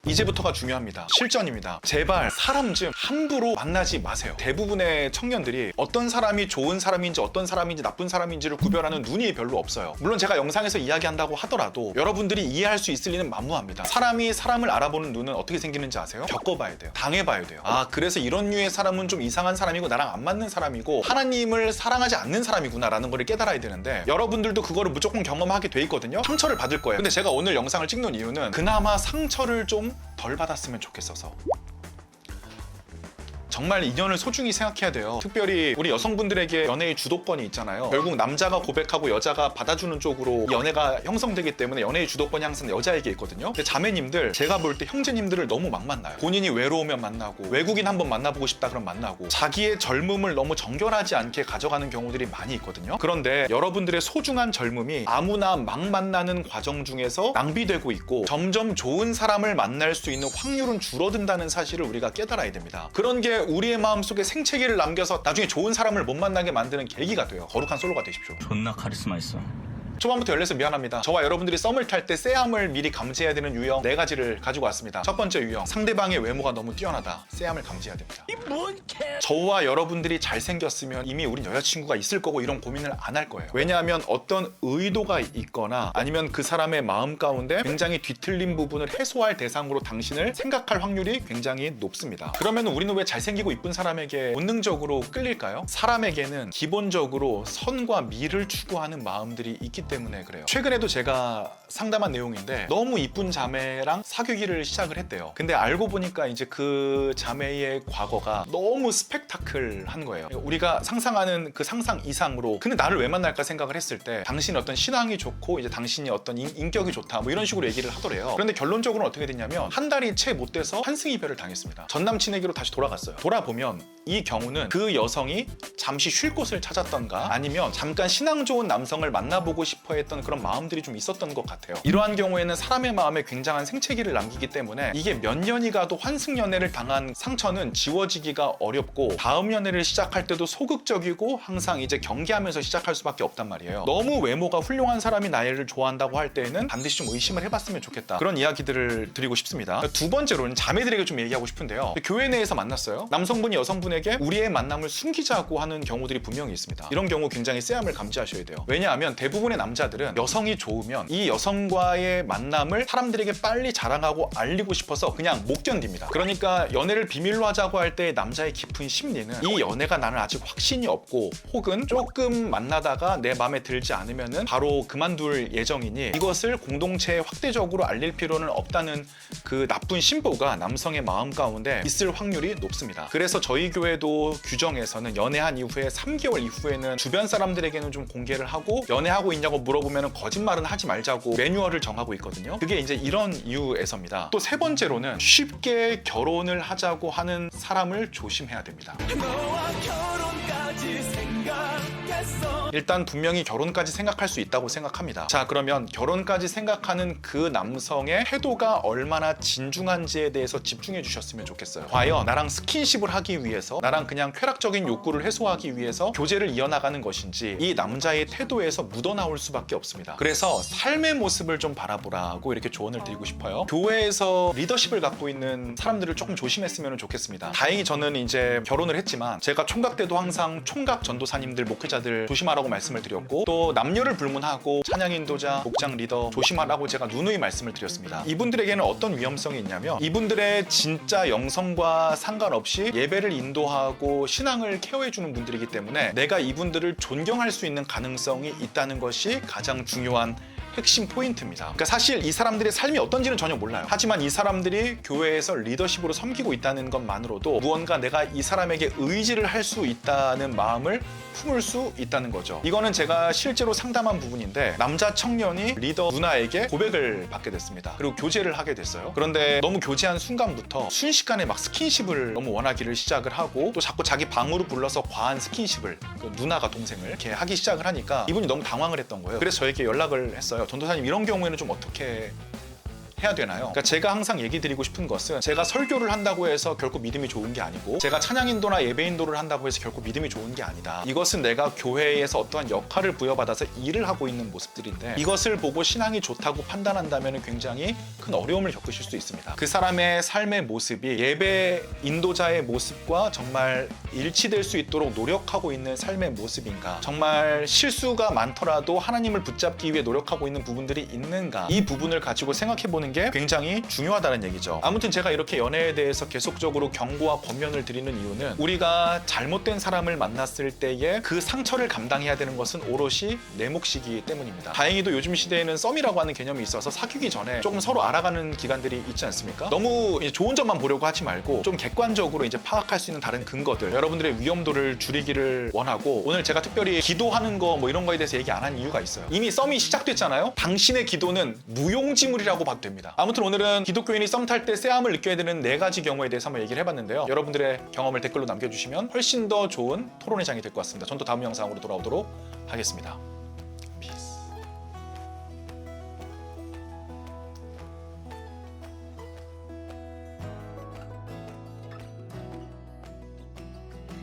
이제부터가 중요합니다. 실전입니다. 제발 사람 좀 함부로 만나지 마세요. 대부분의 청년들이 어떤 사람이 좋은 사람인지 어떤 사람인지 나쁜 사람인지를 구별하는 눈이 별로 없어요. 물론 제가 영상에서 이야기한다고 하더라도 여러분들이 이해할 수 있을 리는 만무합니다. 사람이 사람을 알아보는 눈은 어떻게 생기는지 아세요? 겪어봐야 돼요. 당해봐야 돼요. 아, 그래서 이런 류의 사람은 좀 이상한 사람이고 나랑 안 맞는 사람이고 하나님을 사랑하지 않는 사람이구나 라는 걸 깨달아야 되는데, 여러분들도 그거를 무조건 경험하게 돼 있거든요. 상처를 받을 거예요. 근데 제가 오늘 영상을 찍는 이유는 그나마 상처를 좀 덜 받았으면 좋겠어서. 정말 인연을 소중히 생각해야 돼요. 특별히 우리 여성분들에게 연애의 주도권이 있잖아요. 결국 남자가 고백하고 여자가 받아주는 쪽으로 연애가 형성되기 때문에 연애의 주도권이 항상 여자에게 있거든요. 근데 자매님들, 제가 볼 때 형제님들을 너무 막 만나요. 본인이 외로우면 만나고, 외국인 한번 만나보고 싶다 그럼 만나고, 자기의 젊음을 너무 정결하지 않게 가져가는 경우들이 많이 있거든요. 그런데 여러분들의 소중한 젊음이 아무나 막 만나는 과정 중에서 낭비되고 있고, 점점 좋은 사람을 만날 수 있는 확률은 줄어든다는 사실을 우리가 깨달아야 됩니다. 그런 게 우리의 마음속에 생채기를 남겨서 나중에 좋은 사람을 못 만나게 만드는 계기가 돼요. 거룩한 솔로가 되십시오. 존나 카리스마 있어. 초반부터 열려서 미안합니다. 저와 여러분들이 썸을 탈 때 쎄함을 미리 감지해야 되는 유형 4가지를 가지고 왔습니다. 첫 번째 유형, 상대방의 외모가 너무 뛰어나다. 쎄함을 감지해야 됩니다. 저와 여러분들이 잘생겼으면 이미 우린 여자친구가 있을 거고 이런 고민을 안 할 거예요. 왜냐하면 어떤 의도가 있거나 아니면 그 사람의 마음 가운데 굉장히 뒤틀린 부분을 해소할 대상으로 당신을 생각할 확률이 굉장히 높습니다. 그러면 우리는 왜 잘생기고 이쁜 사람에게 본능적으로 끌릴까요? 사람에게는 기본적으로 선과 미를 추구하는 마음들이 있기 때문에 그래요. 최근에도 제가 상담한 내용인데 너무 이쁜 자매랑 사귀기를 시작을 했대요. 근데 알고 보니까 이제 그 자매의 과거가 너무 스펙타클한 거예요. 우리가 상상하는 그 상상 이상으로, 근데 나를 왜 만날까 생각을 했을 때 당신이 어떤 신앙이 좋고 이제 당신이 어떤 인격이 좋다 뭐 이런 식으로 얘기를 하더래요. 그런데 결론적으로는 어떻게 됐냐면 한 달이 채 못 돼서 환승 이별을 당했습니다. 전 남친에게로 다시 돌아갔어요. 돌아보면 이 경우는 그 여성이 잠시 쉴 곳을 찾았던가 아니면 잠깐 신앙 좋은 남성을 만나보고 싶어 했던 그런 마음들이 좀 있었던 것 같아요. 이러한 경우에는 사람의 마음에 굉장한 생채기를 남기기 때문에 이게 몇 년이 가도 환승 연애를 당한 상처는 지워지기가 어렵고, 다음 연애를 시작할 때도 소극적이고 항상 이제 경계하면서 시작할 수밖에 없단 말이에요. 너무 외모가 훌륭한 사람이 나를 좋아한다고 할 때에는 반드시 좀 의심을 해봤으면 좋겠다. 그런 이야기들을 드리고 싶습니다. 두 번째로는 자매들에게 좀 얘기하고 싶은데요. 교회 내에서 만났어요. 남성분이 여성분에게 우리의 만남을 숨기자고 하는 경우들이 분명히 있습니다. 이런 경우 굉장히 쎄함을 감지하셔야 돼요. 왜냐하면 대부분의 남자들은 여성이 좋으면 이 여성과의 만남을 사람들에게 빨리 자랑하고 알리고 싶어서 그냥 못 견딥니다. 그러니까 연애를 비밀로 하자고 할 때 남자의 깊은 심리는 이 연애가 나는 아직 확신이 없고, 혹은 조금 만나다가 내 마음에 들지 않으면은 바로 그만둘 예정이니 이것을 공동체에 확대적으로 알릴 필요는 없다는 그 나쁜 심보가 남성의 마음 가운데 있을 확률이 높습니다. 그래서 저희 교회도 규정에서는 연애한 이후에 3개월 이후에는 주변 사람들에게는 좀 공개를 하고, 연애하고 있냐고 물어보면 거짓말은 하지 말자고 매뉴얼을 정하고 있거든요. 그게 이제 이런 이유에서입니다. 또 세 번째로는 쉽게 결혼을 하자고 하는 사람을 조심해야 됩니다. 일단 분명히 결혼까지 생각할 수 있다고 생각합니다. 자, 그러면 결혼까지 생각하는 그 남성의 태도가 얼마나 진중한지에 대해서 집중해 주셨으면 좋겠어요. 과연 나랑 스킨십을 하기 위해서, 나랑 그냥 쾌락적인 욕구를 해소하기 위해서 교제를 이어나가는 것인지 이 남자의 태도에서 묻어나올 수밖에 없습니다. 그래서 삶의 모습을 좀 바라보라고 이렇게 조언을 드리고 싶어요. 교회에서 리더십을 갖고 있는 사람들을 조금 조심했으면 좋겠습니다. 다행히 저는 이제 결혼을 했지만 제가 총각 때도 항상 총각 전도사님들, 목회자들 조심하라고 말씀을 드렸고, 또 남녀를 불문하고 찬양 인도자, 목장 리더 조심하라고 제가 누누이 말씀을 드렸습니다. 이분들에게는 어떤 위험성이 있냐면, 이분들의 진짜 영성과 상관없이 예배를 인도하고 신앙을 케어해주는 분들이기 때문에 내가 이분들을 존경할 수 있는 가능성이 있다는 것이 가장 중요한 핵심 포인트입니다. 그러니까 사실 이 사람들의 삶이 어떤지는 전혀 몰라요. 하지만 이 사람들이 교회에서 리더십으로 섬기고 있다는 것만으로도 무언가 내가 이 사람에게 의지를 할 수 있다는 마음을 품을 수 있다는 거죠. 이거는 제가 실제로 상담한 부분인데, 남자 청년이 리더 누나에게 고백을 받게 됐습니다. 그리고 교제를 하게 됐어요. 그런데 너무 교제한 순간부터 순식간에 막 스킨십을 너무 원하기를 시작을 하고, 또 자꾸 자기 방으로 불러서 과한 스킨십을, 그 누나가 동생을 이렇게 하기 시작을 하니까 이분이 너무 당황을 했던 거예요. 그래서 저에게 연락을 했어요. 전도사님, 이런 경우에는 좀 어떻게 해야 되나요? 그러니까 제가 항상 얘기 드리고 싶은 것은 제가 설교를 한다고 해서 결코 믿음이 좋은 게 아니고 제가 찬양인도나 예배인도를 한다고 해서 결코 믿음이 좋은 게 아니다. 이것은 내가 교회에서 어떠한 역할을 부여받아서 일을 하고 있는 모습들인데 이것을 보고 신앙이 좋다고 판단한다면 굉장히 큰 어려움을 겪으실 수 있습니다. 그 사람의 삶의 모습이 예배 인도자의 모습과 정말 일치될 수 있도록 노력하고 있는 삶의 모습인가, 정말 실수가 많더라도 하나님을 붙잡기 위해 노력하고 있는 부분들이 있는가, 이 부분을 가지고 생각해보는 게 굉장히 중요하다는 얘기죠. 아무튼 제가 이렇게 연애에 대해서 계속적으로 경고와 권면을 드리는 이유는 우리가 잘못된 사람을 만났을 때에 그 상처를 감당해야 되는 것은 오롯이 내 몫이기 때문입니다. 다행히도 요즘 시대에는 썸이라고 하는 개념이 있어서 사귀기 전에 조금 서로 알아가는 기간들이 있지 않습니까? 너무 좋은 점만 보려고 하지 말고 좀 객관적으로 이제 파악할 수 있는 다른 근거들, 여러분들의 위험도를 줄이기를 원하고, 오늘 제가 특별히 기도하는 거 뭐 이런 거에 대해서 얘기 안 한 이유가 있어요. 이미 썸이 시작됐잖아요. 당신의 기도는 무용지물이라고 봐도 됩니다. 아무튼 오늘은 기독교인이 썸 탈 때 쎄함을 느껴야 되는 4가지 경우에 대해서 한번 얘기를 해봤는데요. 여러분들의 경험을 댓글로 남겨주시면 훨씬 더 좋은 토론의 장이 될 것 같습니다. 전 또 다음 영상으로 돌아오도록 하겠습니다.